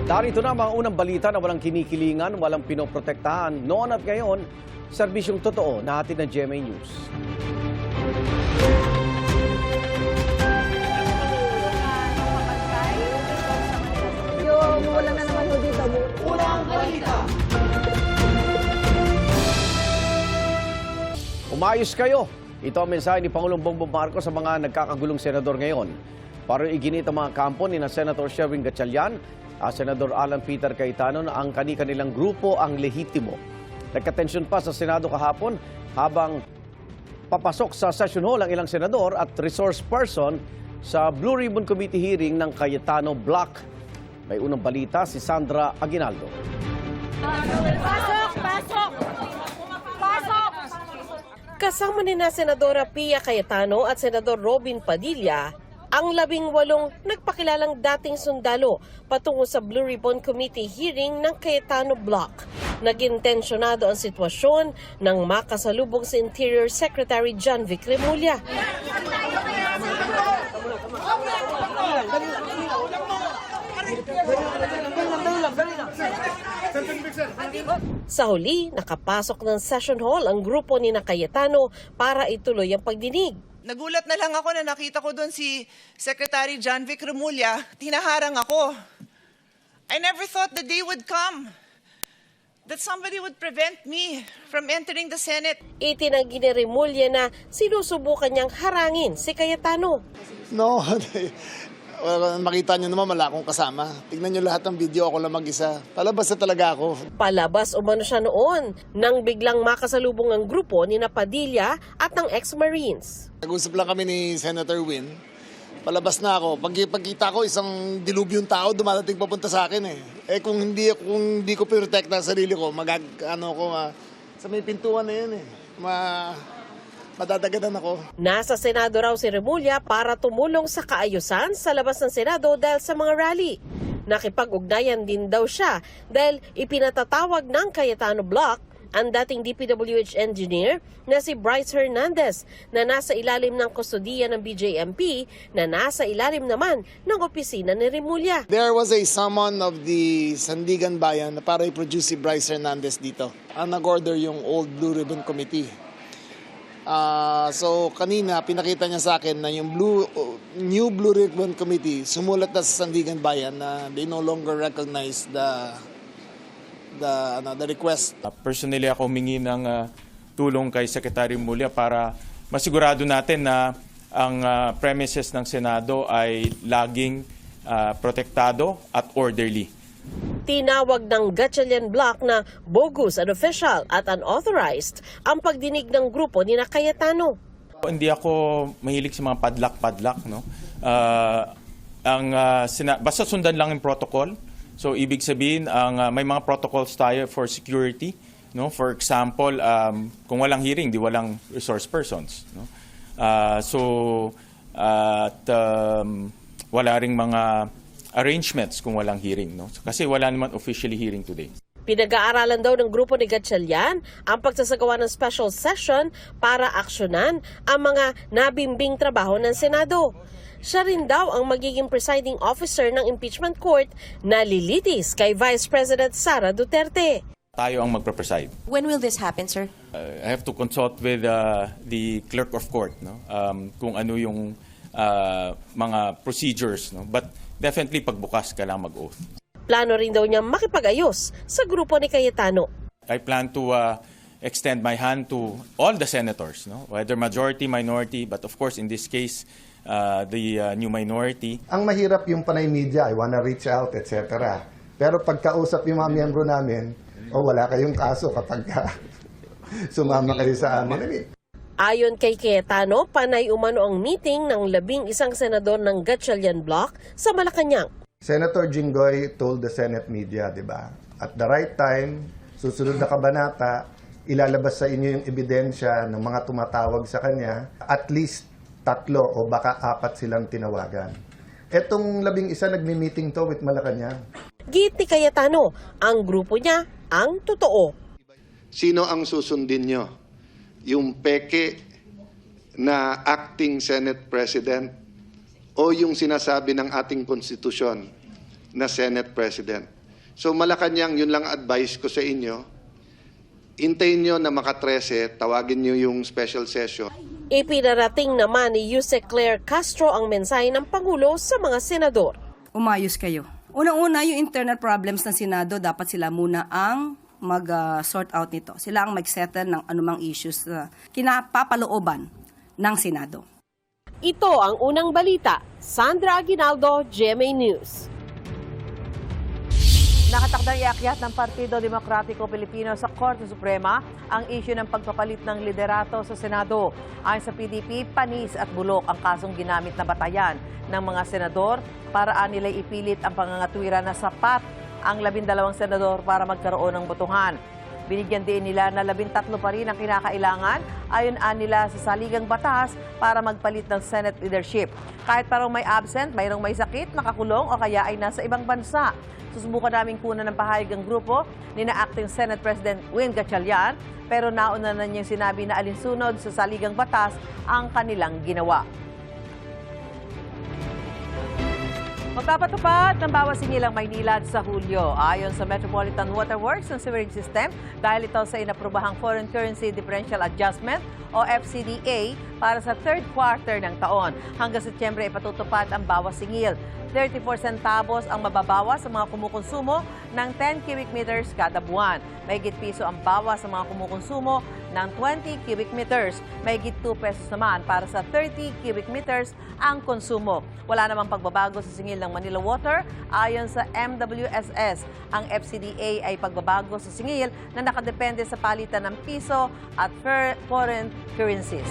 Narito na mga unang balita na walang kinikilingan, walang pinoprotektahan. Noon at ngayon, serbisyong totoo na hatid ng GMA News. Yung wala na naman ho dito. Unang balita! Umayos kayo. Ito ang mensahe ni Pangulong Bongbong Marcos sa mga nagkakagulong senador ngayon. Para iginit ang mga kampo ni na Senator Sherwin Gatchalian at Senador Alan Peter Cayetano na ang kani-kanilang grupo ang lehitimo. Nagkatensyon pa sa Senado kahapon habang papasok sa session hall ang ilang senador at resource person sa Blue Ribbon Committee hearing ng Cayetano Block. May unang balita si Sandra Aguinaldo. Pasok! Pasok! Pasok! Kasama ni na Senadora Pia Cayetano at Senador Robin Padilla ang 18 nagpakilalang dating sundalo patungo sa Blue Ribbon Committee hearing ng Cayetano Block. Naging tensyonado ang sitwasyon nang makasalubong si Interior Secretary John Vic Remulla. Sa huli, nakapasok ng session hall ang grupo ni na Cayetano para ituloy ang pagdinig. Nagulat na lang ako na nakita ko doon si Secretary John Vic Remulla, tinaharang ako. I never thought the day would come that somebody would prevent me from entering the Senate. Itinanggi ni Remulla na sinusubukan niyang harangin si Cayetano. No, makita nyo naman wala akong kasama. Tignan nyo lahat ng video, ako lang mag-isa. Palabas na talaga ako. Palabas umano siya noon nang biglang makasalubong ang grupo ni na Padilla at ng ex-Marines. Nag-usap lang kami ni Senator Win. Palabas na ako. Pagkita ko, isang dilubyong tao dumadating papunta sa akin eh. Kung hindi ko protect ang sarili ko, sa may pintuan na yun eh. Madadagadan ako. Nasa Senado raw si Remulla para tumulong sa kaayusan sa labas ng Senado dahil sa mga rally. Nakipag-ugnayan din daw siya dahil ipinatatawag ng Cayetano Block ang dating DPWH engineer na si Bryce Hernandez na nasa ilalim ng kustodiya ng BJMP na nasa ilalim naman ng opisina ni Remulla. There was a summon of the Sandigan Bayan na para i-produce si Bryce Hernandez dito. Ang nag-order yung old Blue Ribbon Committee. So kanina pinakita niya sa akin na yung new Blue Ribbon Committee sumulat na sa Sandigan Bayan na they no longer recognize the request. Personally ako humingi ng tulong kay Secretary Remulla para masigurado natin na ang premises ng Senado ay laging protektado at orderly. Tinawag ng Gatchalian Block na bogus, unofficial at unauthorized ang pagdinig ng grupo ni na Cayetano. Hindi ako mahilig sa mga padlak-padlak. No? Basta sundan lang yung protocol. So ibig sabihin, may mga protocols tayo for security. No? For example, kung walang hearing, di walang resource persons. No? Wala ring mga arrangements kung walang hearing. No? Kasi wala naman officially hearing today. Pinag-aaralan daw ng grupo ni Gatchalian ang pagsasagawa ng special session para aksyonan ang mga nabimbing trabaho ng Senado. Siya rin daw ang magiging presiding officer ng impeachment court na lilitis kay Vice President Sara Duterte. Tayo ang magpe-preside. When will this happen, sir? I have to consult with the clerk of court, no? Kung ano yung mga procedures. No? But definitely pagbukas ka lang mag-oath. Plano rin daw niya makipag-ayos sa grupo ni Cayetano. I plan to extend my hand to all the senators, no? Whether majority, minority, but of course in this case, the new minority. Ang mahirap yung panay media, I wanna reach out, etc. Pero pagkausap yung mga miyembro namin, wala kayong kaso kapag sumama kayo sa amin. Ayon kay Cayetano, panay umano ang meeting ng 11 senador ng Gatchalian Block sa Malacanang. Senator Jinggoy told the Senate media, di ba? At the right time, susunod na kabanata, ilalabas sa inyo yung ebidensya ng mga tumatawag sa kanya, at least 3 o baka 4 silang tinawagan. Etong 11 nagmi-meeting to with Malacanang. Git ni Cayetano, ang grupo niya ang totoo. Sino ang susundin nyo? Yung peke na acting Senate President o yung sinasabi ng ating konstitusyon na Senate President? So Malacanang, yun lang advice ko sa inyo. Hintayin nyo na maka-13, tawagin nyo yung special session. Ipinarating naman ni Yusek Claire Castro ang mensahe ng Pangulo sa mga senador. Umayos kayo. Unang-una, yung internal problems ng Senado, dapat sila muna ang mag-sort out nito. Sila ang mag-settle ng anumang issues na kinapapalooban ng Senado. Ito ang unang balita. Sandra Aguinaldo, GMA News. Nakatakdang iakyat ng Partido Demokratiko Pilipino sa Korte Suprema ang issue ng pagpapalit ng liderato sa Senado. Ayon sa PDP, panis at bulok ang kasong ginamit na batayan ng mga senador para nila ipilit ang pangangatwiran na sapat ang 12 senador para magkaroon ng botohan. Binigyan din nila na 13 pa rin ang kinakailangan ayon nila sa saligang batas para magpalit ng Senate leadership. Kahit parang may absent, mayroong may sakit, nakakulong o kaya ay nasa ibang bansa. Susubukan naming kunan ng pahayag ang grupo ni na Acting Senate President Win Gatchalian, pero nauna na niyang sinabi na alinsunod sa saligang batas ang kanilang ginawa. Magpapatupad ng bawas sinilang Maynilad sa Hulyo ayon sa Metropolitan Water Works and Sewerage System dahil ito sa inaprobahang Foreign Currency Differential Adjustment o FCDA para sa third quarter ng taon. Hanggang Setyembre ipatutupad ang bawas singil. 34 centavos ang mababawas sa mga kumukonsumo ng 10 cubic meters kada buwan. Mahigit piso ang bawas sa mga kumukonsumo ng 20 cubic meters. Mahigit 2 pesos naman para sa 30 cubic meters ang konsumo. Wala namang pagbabago sa singil ng Manila Water. Ayon sa MWSS, ang FCDA ay pagbabago sa singil na nakadepende sa palitan ng piso at foreign currencies.